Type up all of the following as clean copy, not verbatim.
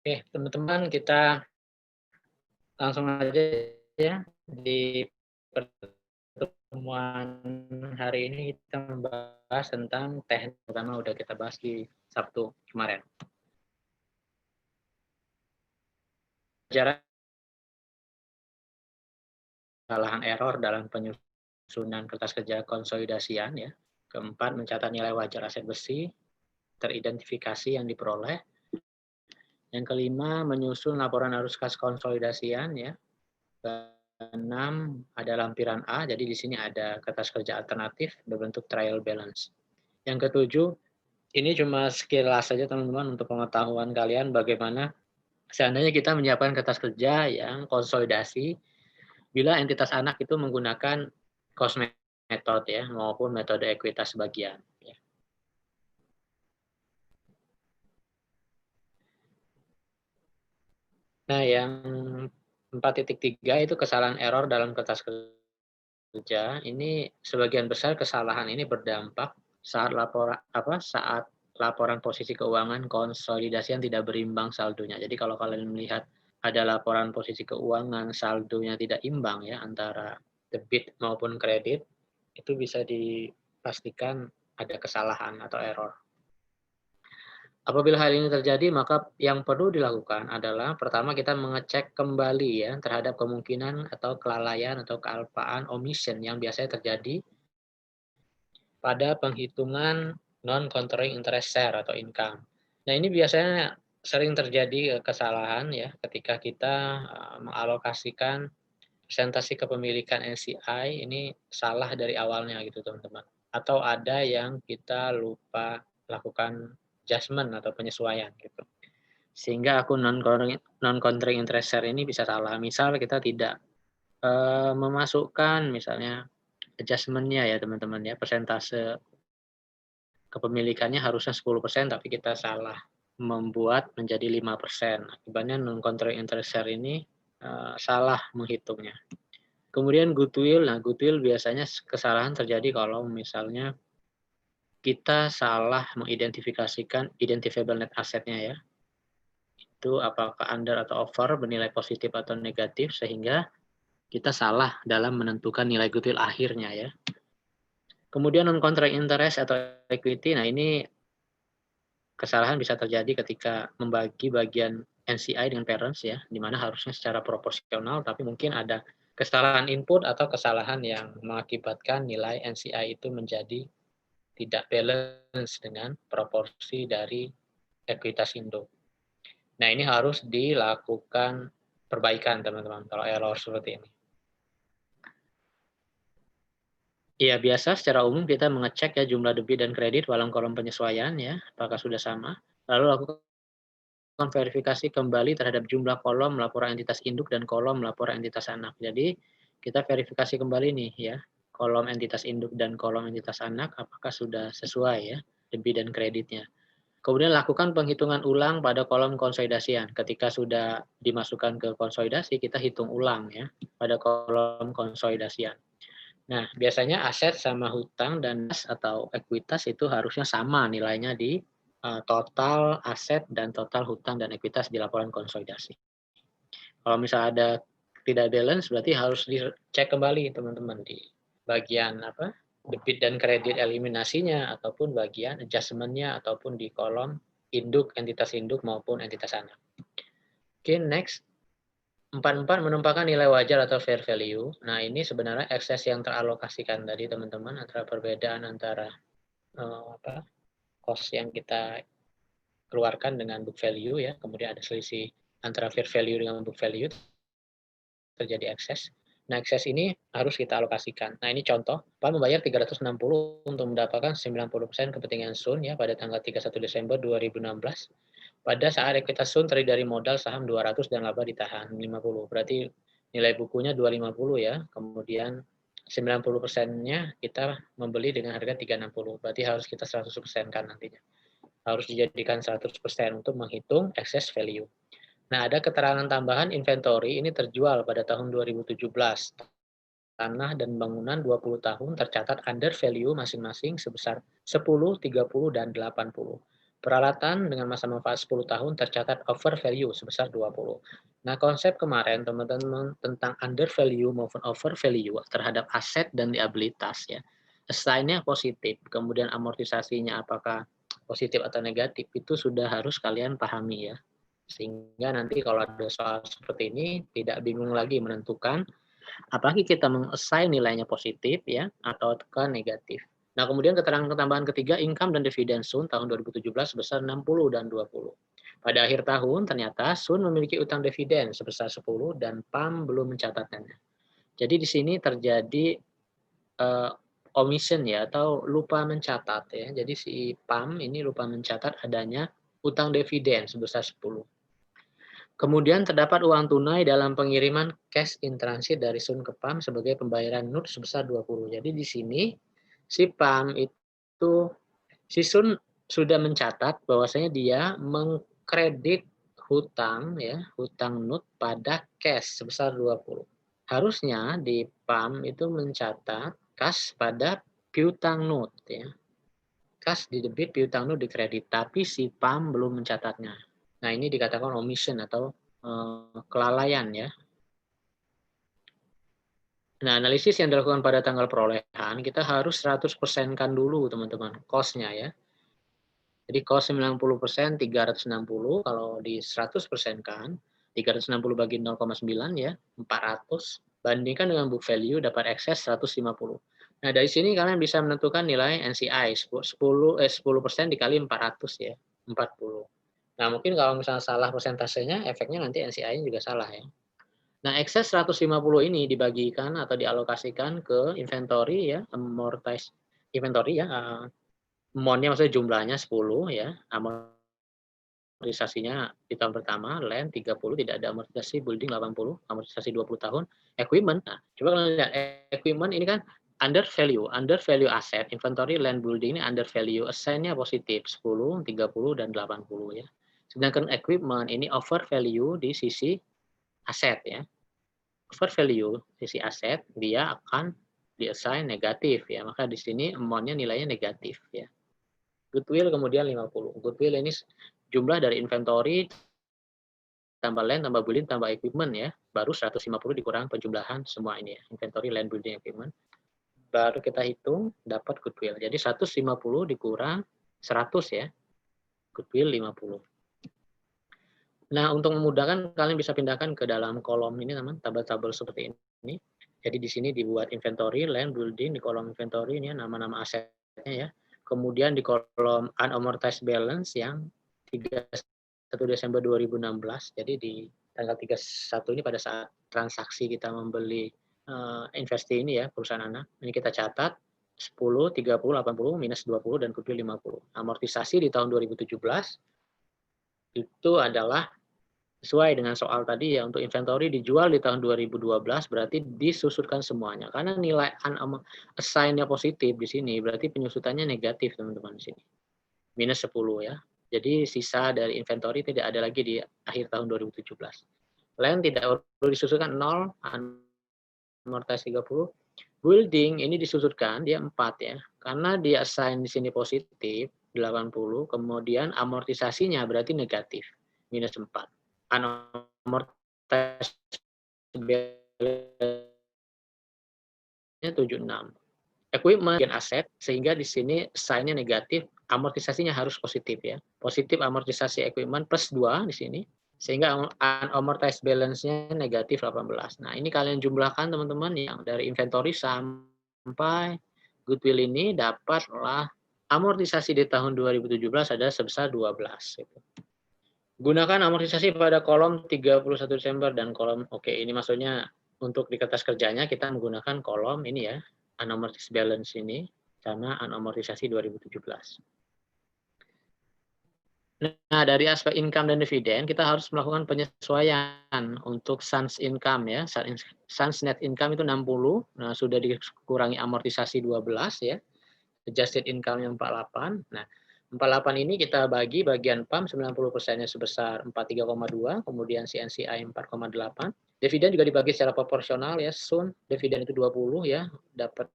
Oke, teman-teman, kita langsung aja ya di pertemuan hari ini kita membahas tentang teknik pertama udah kita bahas di Sabtu kemarin. Jarak kesalahan error dalam penyusunan kertas kerja konsolidasian ya. Keempat, mencatat nilai wajar aset besi, teridentifikasi yang diperoleh. Yang kelima, menyusun laporan arus kas konsolidasian ya. Keenam, ada lampiran A, jadi di sini ada kertas kerja alternatif berbentuk trial balance. Yang ketujuh, ini cuma sekilas saja teman-teman untuk pengetahuan kalian bagaimana seandainya kita menyiapkan kertas kerja yang konsolidasi bila entitas anak itu menggunakan cost method ya maupun metode ekuitas sebagian. Ya. Nah, yang 4.3 itu kesalahan error dalam kertas kerja. Ini sebagian besar kesalahan ini berdampak saat laporan posisi keuangan konsolidasi yang tidak berimbang saldonya. Jadi kalau kalian melihat ada laporan posisi keuangan saldonya tidak imbang ya antara debit maupun kredit, itu bisa dipastikan ada kesalahan atau error. Apabila hal ini terjadi, maka yang perlu dilakukan adalah pertama kita mengecek kembali ya terhadap kemungkinan atau kelalaian atau kealpaan omission yang biasanya terjadi pada penghitungan non-controlling interest share atau income. Nah, ini biasanya sering terjadi kesalahan ya ketika kita mengalokasikan presentasi kepemilikan NCI ini salah dari awalnya gitu teman-teman. Atau ada yang kita lupa lakukan adjustment atau penyesuaian gitu. Sehingga akun non-controlling interest share ini bisa salah. Misal kita tidak memasukkan misalnya adjustment-nya ya teman-teman ya, persentase kepemilikannya harusnya 10% tapi kita salah membuat menjadi 5%. Akibatnya non-controlling interest share ini salah menghitungnya. Kemudian goodwill, nah goodwill biasanya kesalahan terjadi kalau misalnya kita salah mengidentifikasikan identifiable net asset-nya ya. Itu apakah under atau over, bernilai positif atau negatif, sehingga kita salah dalam menentukan nilai goodwill akhirnya ya. Kemudian non-controlling interest atau equity, nah ini kesalahan bisa terjadi ketika membagi bagian NCI dengan parents ya, di mana harusnya secara proporsional, tapi mungkin ada kesalahan input atau kesalahan yang mengakibatkan nilai NCI itu menjadi tidak balance dengan proporsi dari ekuitas induk. Nah, ini harus dilakukan perbaikan teman-teman kalau error seperti ini. Ya, biasa secara umum kita mengecek ya jumlah debit dan kredit dalam kolom penyesuaian ya, apakah sudah sama. Lalu lakukan verifikasi kembali terhadap jumlah kolom laporan entitas induk dan kolom laporan entitas anak. Jadi kita verifikasi kembali nih ya, kolom entitas induk dan kolom entitas anak apakah sudah sesuai ya debit dan kreditnya. Kemudian lakukan penghitungan ulang pada kolom konsolidasian. Ketika sudah dimasukkan ke konsolidasi, kita hitung ulang ya pada kolom konsolidasian. Nah, biasanya aset sama hutang dan atau ekuitas itu harusnya sama nilainya di total aset dan total hutang dan ekuitas di laporan konsolidasi. Kalau misalnya ada tidak balance berarti harus dicek kembali teman-teman di bagian debit dan kredit eliminasinya ataupun bagian adjustment-nya ataupun di kolom induk, entitas induk maupun entitas anak. Oke, next. 44 menempatkan nilai wajar atau fair value. Nah, ini sebenarnya ekses yang teralokasikan tadi teman-teman antara perbedaan antara cost yang kita keluarkan dengan book value ya, kemudian ada selisih antara fair value dengan book value terjadi ekses. Nah, ekses ini harus kita alokasikan. Nah, ini contoh, Pak membayar 360 untuk mendapatkan 90% kepentingan Sun ya pada tanggal 31 Desember 2016. Pada saat ekuitas Sun terdiri dari modal saham 200 dan laba ditahan 50. Berarti nilai bukunya 250 ya. Kemudian 90%-nya kita membeli dengan harga 360. Berarti harus kita 100% kan nantinya. Harus dijadikan 100% untuk menghitung excess value. Nah, ada keterangan tambahan inventory ini terjual pada tahun 2017. Tanah dan bangunan 20 tahun tercatat under value masing-masing sebesar 10, 30, dan 80. Peralatan dengan masa manfaat 10 tahun tercatat over value sebesar 20. Nah, konsep kemarin teman-teman tentang under value maupun over value terhadap aset dan liabilitas ya. Assign-nya positif, kemudian amortisasinya apakah positif atau negatif itu sudah harus kalian pahami ya. Sehingga nanti kalau ada soal seperti ini tidak bingung lagi menentukan apalagi kita meng-assign nilainya positif ya atau negatif. Nah, kemudian keterangan tambahan ketiga, income dan dividen Sun tahun 2017 sebesar 60 dan 20. Pada akhir tahun, ternyata Sun memiliki utang dividen sebesar 10 dan PAM belum mencatatkannya. Jadi di sini terjadi omission ya atau lupa mencatat ya. Jadi si PAM ini lupa mencatat adanya utang dividen sebesar 10. Kemudian terdapat uang tunai dalam pengiriman cash in transit dari Sun ke PAM sebagai pembayaran NUT sebesar 20. Jadi di sini si PAM itu si Sun sudah mencatat bahwasanya dia mengkredit hutang ya, hutang NUT pada cash sebesar 20. Harusnya di PAM itu mencatat kas pada piutang NUT ya. Kas di debit, piutang NUT di kredit, tapi si PAM belum mencatatnya. Nah, ini dikatakan omission atau kelalaian ya. Nah, analisis yang dilakukan pada tanggal perolehan, kita harus 100%-kan dulu teman-teman, cost-nya ya. Jadi cost 90%, 360, kalau di 100%-kan, 360 bagi 0,9 ya, 400, bandingkan dengan book value dapat excess 150. Nah, dari sini kalian bisa menentukan nilai NCI, 10% dikali 400 ya, 40. Nah, mungkin kalau misalnya salah persentasenya, efeknya nanti NCI-nya juga salah ya. Nah, excess 150 ini dibagikan atau dialokasikan ke inventory ya, amortize inventory ya, amount-nya maksudnya jumlahnya 10 ya, amortisasinya di tahun pertama, land 30, tidak ada amortisasi, building 80, amortisasi 20 tahun, equipment. Nah, coba kalian lihat equipment ini kan under value asset, inventory, land, building ini under value, assign-nya positif 10, 30 dan 80 ya. Sedangkan equipment ini over value di sisi aset ya. Over value sisi aset dia akan di-assign negatif ya. Maka di sini amount-nya nilainya negatif ya. Goodwill kemudian 50. Goodwill ini jumlah dari inventory tambah land, tambah building, tambah equipment ya. Baru 150 dikurang penjumlahan semua ini ya. Inventory, land, building, equipment. Baru kita hitung dapat goodwill. Jadi 150 dikurang 100 ya. Goodwill 50. Nah, untuk memudahkan kalian bisa pindahkan ke dalam kolom ini teman, tabel-tabel seperti ini. Jadi di sini dibuat inventory, land, building, di kolom inventory ini nama-nama asetnya ya. Kemudian di kolom unamortized balance yang 31 Desember 2016. Jadi di tanggal 31 ini pada saat transaksi kita membeli investi ini ya, perusahaan anak. Ini kita catat 10, 30, 80, minus 20, dan goodwill 50. Amortisasi di tahun 2017 itu adalah sesuai dengan soal tadi ya, untuk inventory dijual di tahun 2012 berarti disusutkan semuanya. Karena nilai assign-nya positif di sini berarti penyusutannya negatif teman-teman di sini. Minus 10 ya. Jadi sisa dari inventory tidak ada lagi di akhir tahun 2017. Land tidak perlu disusutkan 0, amortisasi 30. Building ini disusutkan dia 4 ya. Karena dia assign di sini positif 80, kemudian amortisasinya berarti negatif minus 4. Amortisasi balance-nya 76. Equipment dan aset, sehingga di sini sign-nya negatif, amortisasinya harus positif ya. Positif amortisasi equipment plus 2 di sini, sehingga unamortized balance-nya negatif 18. Nah, ini kalian jumlahkan teman-teman yang dari inventory sampai goodwill ini dapatlah amortisasi di tahun 2017 ada sebesar 12 gitu. Gunakan amortisasi pada kolom 31 Desember dan kolom ini maksudnya untuk di kertas kerjanya kita menggunakan kolom ini ya, unamortized balance ini sama unamortisasi 2017. Nah, dari aspek income dan dividen kita harus melakukan penyesuaian untuk Sun's income ya. Sun's net income itu 60, nah sudah dikurangi amortisasi 12 ya. Adjusted income-nya 48. Nah, 48 ini kita bagi bagian PAM 90%-nya sebesar 43,2, kemudian CNCI 4,8. Dividen juga dibagi secara proporsional ya, Sun dividen itu 20 ya, dapat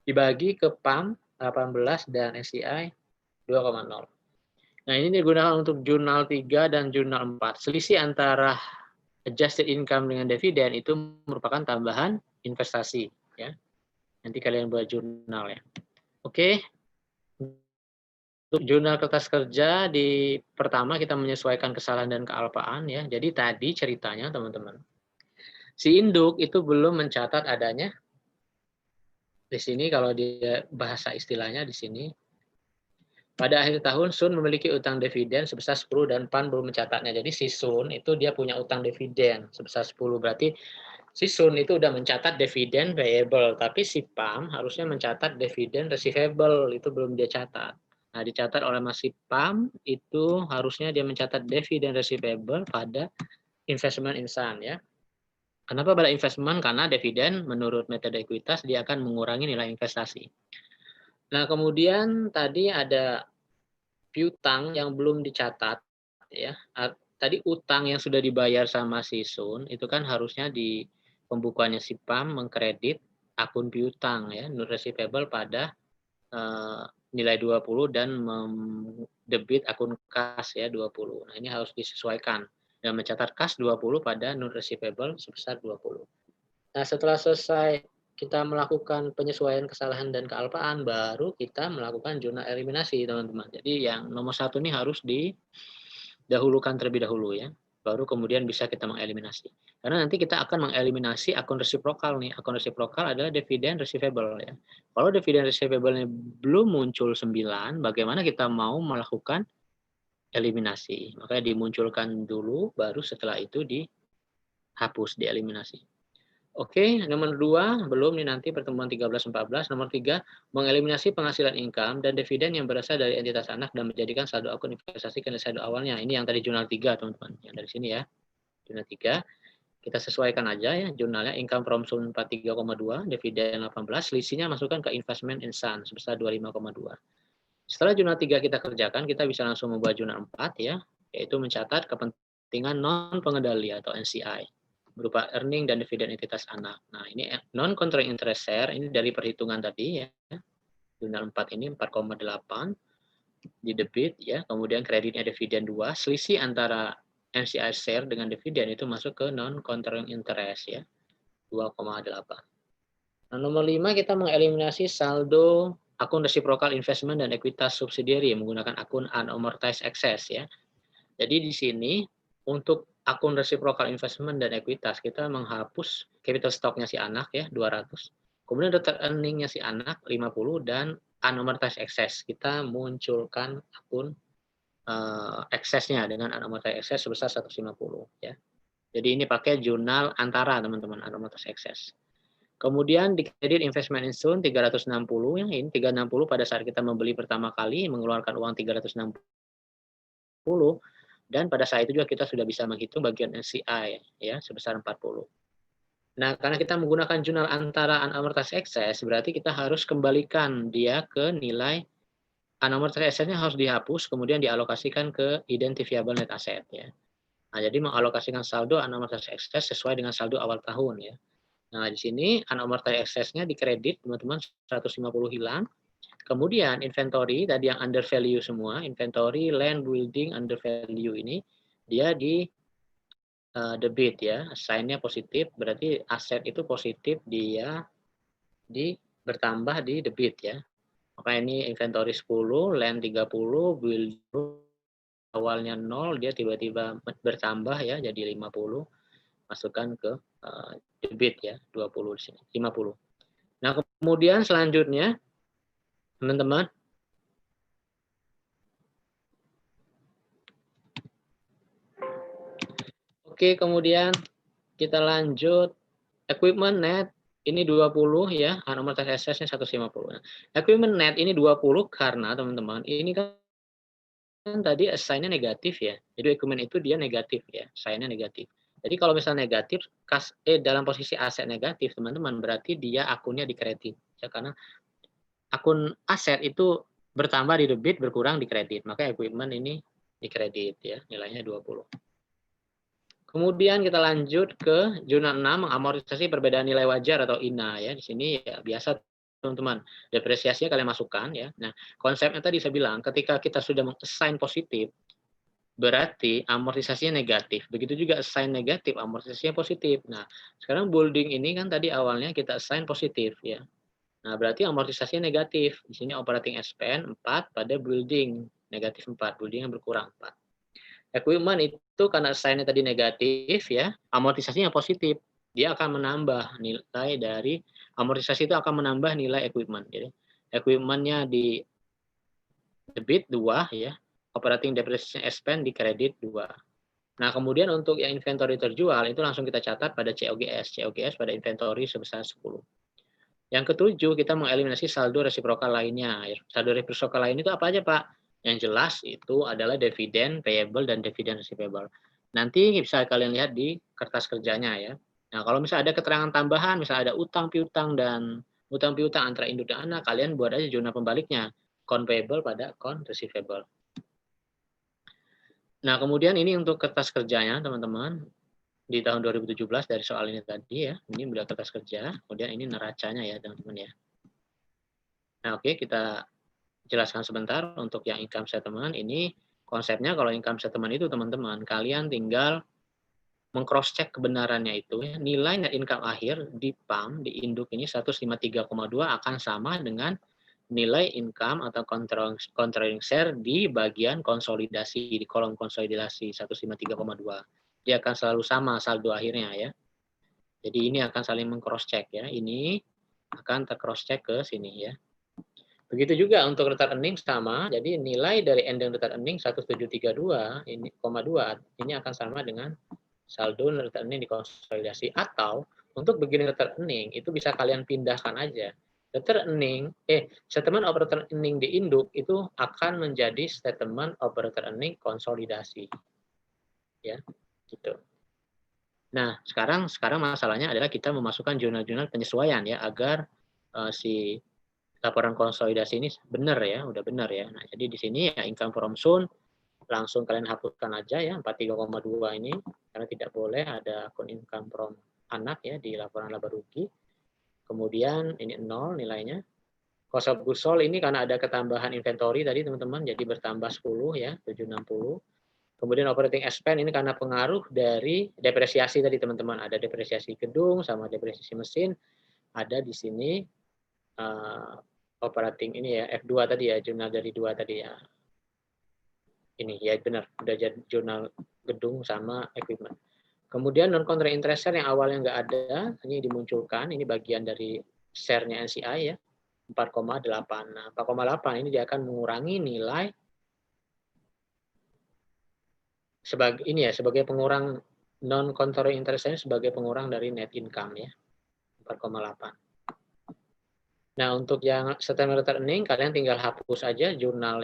dibagi ke PAM 18 dan NCI 2,0. Nah, ini digunakan untuk jurnal 3 dan jurnal 4. Selisih antara adjusted income dengan dividen itu merupakan tambahan investasi, ya. Nanti kalian buat jurnal ya. Oke. Untuk jurnal kertas kerja di pertama kita menyesuaikan kesalahan dan kealpaan ya. Jadi tadi ceritanya teman-teman, si induk itu belum mencatat adanya di sini kalau dia bahasa istilahnya di sini. Pada akhir tahun Sun memiliki utang dividen sebesar 10 dan Pan belum mencatatnya. Jadi si Sun itu dia punya utang dividen sebesar 10. Berarti si Sun itu udah mencatat dividen payable, tapi si Pam harusnya mencatat dividen receivable, itu belum dia catat. Nah, dicatat oleh Mas si Pam itu harusnya dia mencatat dividen receivable pada investment insan ya. Kenapa pada investment? Karena dividen menurut metode ekuitas dia akan mengurangi nilai investasi. Nah, kemudian tadi ada piutang yang belum dicatat ya. Tadi utang yang sudah dibayar sama si Sun itu kan harusnya di pembukuannya si Pam mengkredit akun piutang ya, non receivable pada nilai 20 dan debit akun kas ya 20. Nah, ini harus disesuaikan dan mencatat kas 20 pada non receivable sebesar 20. Nah, setelah selesai kita melakukan penyesuaian kesalahan dan kealpaan, baru kita melakukan jurnal eliminasi, teman-teman. Jadi yang nomor 1 ini harus didahulukan terlebih dahulu ya. Baru kemudian bisa kita mengeliminasi. Karena nanti kita akan mengeliminasi akun resiprokal nih. Akun resiprokal adalah dividen receivable ya. Kalau dividen receivable-nya belum muncul 9, bagaimana kita mau melakukan eliminasi? Makanya dimunculkan dulu, baru setelah itu dihapus, dieliminasi. Oke, nomor 2, belum nih nanti pertemuan 13-14. Nomor 3, mengeliminasi penghasilan income dan dividen yang berasal dari entitas anak dan menjadikan saldo akun investasi ke saldo awalnya. Ini yang tadi jurnal 3, teman-teman. Yang dari sini ya. Jurnal 3, kita sesuaikan aja ya jurnalnya income from Sun 43,2, dividen 18, selisihnya masukkan ke investment in Sun sebesar 25,2. Setelah jurnal 3 kita kerjakan, kita bisa langsung membuat jurnal 4 ya, yaitu mencatat kepentingan non pengendali atau NCI berupa earning dan dividen entitas anak. Nah, ini non controlling interest share ini dari perhitungan tadi ya. Jurnal 4 ini 4,8 di debit ya, kemudian kreditnya dividen 2, selisih antara NCI share dengan dividen itu masuk ke non controlling interest ya. 2,8. Nah, nomor 5 kita mengeliminasi saldo akun reciprocal investment dan ekuitas subsidiary menggunakan akun unamortized excess ya. Jadi di sini untuk akun reciprocal investment dan ekuitas kita menghapus capital stock-nya si anak ya 200. Kemudian total earning-nya si anak 50 dan unamortized excess. Kita munculkan akun excess-nya dengan unamortized excess sebesar 150 ya. Jadi ini pakai jurnal antara teman-teman unamortized excess. Kemudian di kredit investment insun 360 ya, ini 360 pada saat kita membeli pertama kali mengeluarkan uang 360 dan pada saat itu juga kita sudah bisa menghitung bagian NCI ya sebesar 40. Nah, karena kita menggunakan jurnal antara unamortized excess berarti kita harus kembalikan dia ke nilai unamortized excess-nya harus dihapus kemudian dialokasikan ke identifiable net asset ya. Nah, jadi mengalokasikan saldo unamortized excess sesuai dengan saldo awal tahun ya. Nah, di sini unamortized excess-nya dikredit teman-teman 150 hilang. Kemudian inventory tadi yang under value semua, inventory, land, building, under value ini dia di debit ya, sign-nya positif, berarti aset itu positif dia bertambah di debit ya. Maka ini inventory 10, land 30, building awalnya 0, dia tiba-tiba bertambah ya jadi 50, masukkan ke debit ya, 20 di sini, 50. Nah, kemudian selanjutnya teman-teman, oke, kemudian kita lanjut equipment net ini 20 ya, unamortized excess-nya 150. Nah, equipment net ini 20 karena teman-teman ini kan tadi assign-nya negatif ya. Jadi equipment itu dia negatif ya, assign-nya negatif. Jadi kalau misalnya negatif, dalam posisi aset negatif teman-teman berarti dia akunnya dikredit. Ya, karena akun aset itu bertambah di debit, berkurang di kredit. Maka equipment ini dikredit ya, nilainya 20. Kemudian kita lanjut ke jurnal 6 mengamortisasi perbedaan nilai wajar atau INA ya. Di sini ya biasa teman-teman. Depresiasinya kalian masukkan ya. Nah, konsepnya tadi saya bilang ketika kita sudah meng-assign positif, berarti amortisasinya negatif. Begitu juga assign negatif, amortisasinya positif. Nah, sekarang bolding ini kan tadi awalnya kita assign positif ya. Nah, berarti amortisasinya negatif. Di sini operating expense 4 pada building negatif 4, building yang berkurang 4. Equipment itu karena assign-nya tadi negatif ya, amortisasinya positif. Dia akan menambah nilai dari amortisasi itu akan menambah nilai equipment. Jadi equipment-nya di debit 2 ya, operating depreciation expense di kredit 2. Nah, kemudian untuk yang inventory terjual itu langsung kita catat pada COGS. COGS pada inventory sebesar 10. Yang ketujuh, kita mengeliminasi saldo resiprokal lainnya. Saldo resiprokal lain itu apa aja, Pak? Yang jelas itu adalah dividen payable dan dividen receivable. Nanti bisa kalian lihat di kertas kerjanya ya. Nah, kalau misalnya ada keterangan tambahan, misalnya ada utang piutang dan utang piutang antara induk dan anak, kalian buat aja jurnal pembaliknya. Account payable pada account receivable. Nah, kemudian ini untuk kertas kerjanya, teman-teman. Di tahun 2017 dari soal ini tadi ya. Ini udah kertas kerja. Kemudian ini neracanya ya, teman-teman ya. Nah, oke, kita jelaskan sebentar untuk yang income statement. Ini konsepnya kalau income statement itu, teman-teman, kalian tinggal meng-cross check kebenarannya itu ya. Nilai net income akhir di PAM, di induk ini 153,2 akan sama dengan nilai income atau controlling share di bagian konsolidasi, di kolom konsolidasi 153,2. Dia akan selalu sama saldo akhirnya ya. Jadi ini akan saling meng-cross check ya. Ini akan ter-cross check ke sini ya. Begitu juga untuk retained earnings sama. Jadi nilai dari ending retained earnings 1732 ini 2 ini akan sama dengan saldo retained earnings dikonsolidasi, atau untuk beginning retained earnings itu bisa kalian pindahkan aja. Statement of retained earnings di induk itu akan menjadi statement of retained earnings konsolidasi. Ya, gitu. Nah, sekarang masalahnya adalah kita memasukkan jurnal-jurnal penyesuaian ya agar si laporan konsolidasi ini benar ya, udah benar ya. Nah, jadi di sini ya income from soon langsung kalian hapuskan aja ya 43,2 ini karena tidak boleh ada akun income from anak ya di laporan laba rugi. Kemudian ini 0 nilainya. Cost of goods sold ini karena ada ketambahan inventory tadi teman-teman jadi bertambah 10 ya, 760. Kemudian operating expense ini karena pengaruh dari depresiasi tadi teman-teman, ada depresiasi gedung sama depresiasi mesin, ada di sini operating ini ya F2 tadi ya, jurnal dari 2 tadi ya. Ini ya benar, udah jadi jurnal gedung sama equipment. Kemudian non controlling interest share yang awalnya nggak ada, ini dimunculkan, ini bagian dari share-nya NCI ya, 4,8. Nah, 4,8 ini dia akan mengurangi nilai sebagai pengurang non controlling interest sebagai pengurang dari net income ya, 4,8. Nah, untuk yang statement retained earnings kalian tinggal hapus aja di jurnal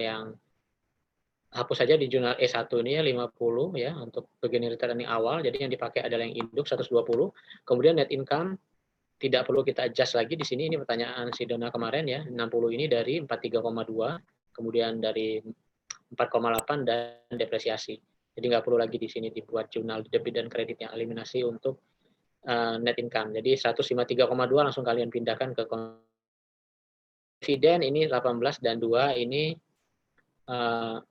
E1 ini ya 50 ya untuk beginning retained earnings awal. Jadi yang dipakai adalah yang induk 120. Kemudian net income tidak perlu kita adjust lagi di sini, ini pertanyaan si Dona kemarin ya. 60 ini dari 43,2, kemudian dari 4,8 dan depresiasi. Jadi nggak perlu lagi di sini dibuat jurnal debit dan kredit yang eliminasi untuk net income. Jadi 153,2 langsung kalian pindahkan ke dividen ini 18 dan 2 ini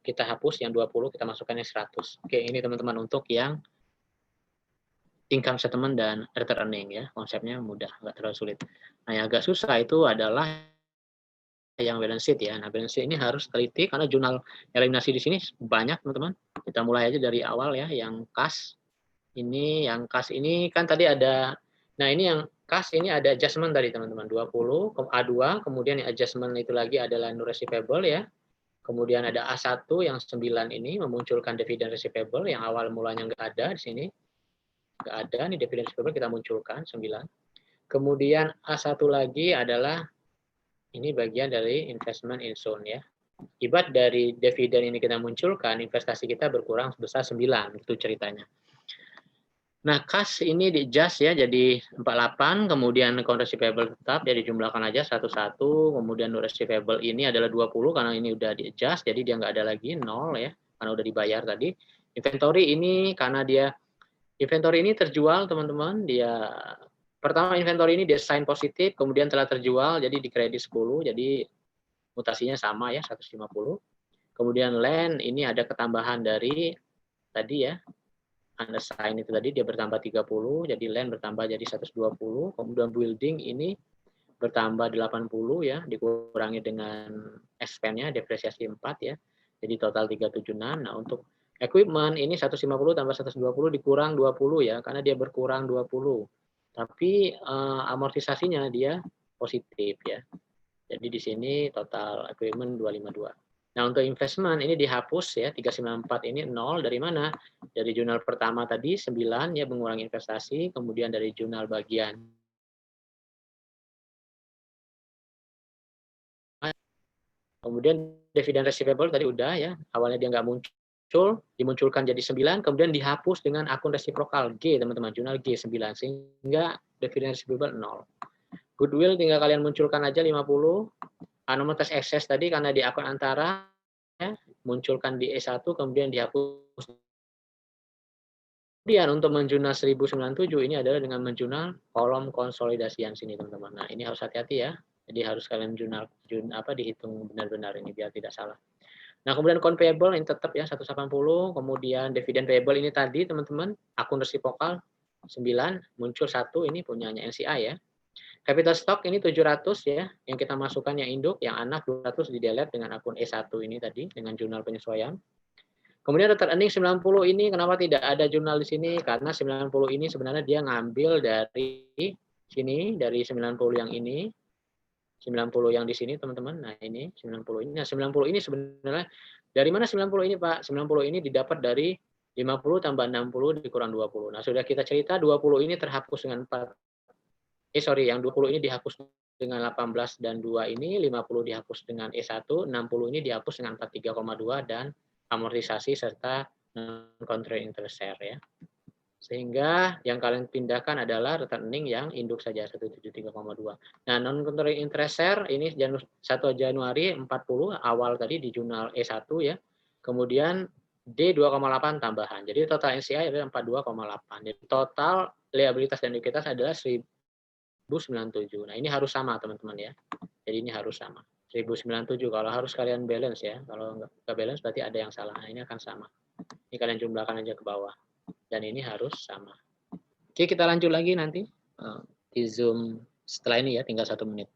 kita hapus, yang 20 kita masukkan yang 100. Oke, ini teman-teman untuk yang income statement dan retained earning ya. Konsepnya mudah, nggak terlalu sulit. Nah, yang agak susah itu adalah yang balance sheet ya. Nah, balance sheet ini harus teliti karena jurnal eliminasi di sini banyak, teman-teman. Kita mulai aja dari awal ya, yang kas. Yang kas ini kan tadi ada, nah ini yang kas ini ada adjustment tadi, teman-teman. 20, A2, kemudian yang adjustment itu lagi adalah non receivable ya. Kemudian ada A1 yang 9 ini memunculkan dividen receivable yang awal mulanya nggak ada di sini. Nggak ada, nih dividen receivable kita munculkan 9. Kemudian A1 lagi adalah ini bagian dari investment in zone ya. Akibat dari dividen ini kita munculkan, investasi kita berkurang sebesar 9, itu ceritanya. Nah, kas ini di-adjust ya jadi 48, kemudian account receivable tetap ya dijumlahkan aja satu-satu, kemudian receivable ini adalah 20 karena ini udah di-adjust, jadi dia nggak ada lagi 0 ya, karena udah dibayar tadi. Inventory ini karena inventory ini terjual teman-teman, dia Pertama inventory ini desain positif, kemudian telah terjual, jadi di kredit 10, jadi mutasinya sama ya 150. Kemudian land ini ada ketambahan dari tadi ya, undesign itu tadi dia bertambah 30, jadi land bertambah jadi 120. Kemudian building ini bertambah 80 ya, dikurangi dengan expense-nya depresiasi 4 ya. Jadi total 376. Nah, untuk equipment ini 150 tambah 120 dikurang 20 ya, karena dia berkurang 20. Tapi amortisasinya dia positif ya. Jadi di sini total equipment 252. Nah, untuk investment ini dihapus ya, 394 ini 0 dari mana? Dari jurnal pertama tadi 9 ya mengurangi investasi, kemudian dari jurnal bagian. Kemudian dividen receivable tadi udah ya, awalnya dia nggak muncul, dimunculkan jadi 9, kemudian dihapus dengan akun resiprokal G, teman-teman, jurnal G9, sehingga dividen receivable 0. Goodwill tinggal kalian munculkan aja 50, anomalitas excess tadi karena di akun antara, ya, munculkan di E1, kemudian dihapus. Kemudian untuk menjurnal 1097 ini adalah dengan menjurnal kolom konsolidasian sini, teman-teman. Nah, ini harus hati-hati ya. Jadi harus kalian dihitung benar-benar ini biar tidak salah. Nah, kemudian account payable ini tetap ya 180, kemudian dividen payable ini tadi teman-teman, akun resiprokal 9, muncul 1 ini punyanya NCI ya. Capital stock ini 700 ya, yang kita masukkan yang induk, yang anak 200 di delete dengan akun E1 ini tadi dengan jurnal penyesuaian. Kemudian retained earning 90 ini kenapa tidak ada jurnal di sini? Karena 90 ini sebenarnya dia ngambil dari sini, dari 90 yang ini, 90 yang di sini teman-teman. Nah, ini 90 ini. Nah, 90 ini sebenarnya dari mana 90 ini, Pak? 90 ini didapat dari 50 tambah 60 dikurang 20. Nah, sudah kita cerita 20 ini terhapus dengan 4. Yang 20 ini dihapus dengan 18 dan 2 ini, 50 dihapus dengan E1, 60 ini dihapus dengan 43,2 dan amortisasi serta non-controlling interest share ya. Sehingga yang kalian pindahkan adalah retained earning yang induk saja 173,2. Nah, non-controlling interest share ini 1 Januari 40 awal tadi di jurnal E1 ya. Kemudian D 2,8 tambahan. Jadi total NCI adalah 42,8. Jadi total liabilitas dan likuiditas adalah 1097. Nah, ini harus sama teman-teman ya. Jadi ini harus sama. 1097 kalau harus kalian balance ya. Kalau nggak balance berarti ada yang salah. Nah, ini akan sama. Ini kalian jumlahkan aja ke bawah. Dan ini harus sama. Oke, kita lanjut lagi nanti di Zoom setelah ini ya, tinggal 1 menit.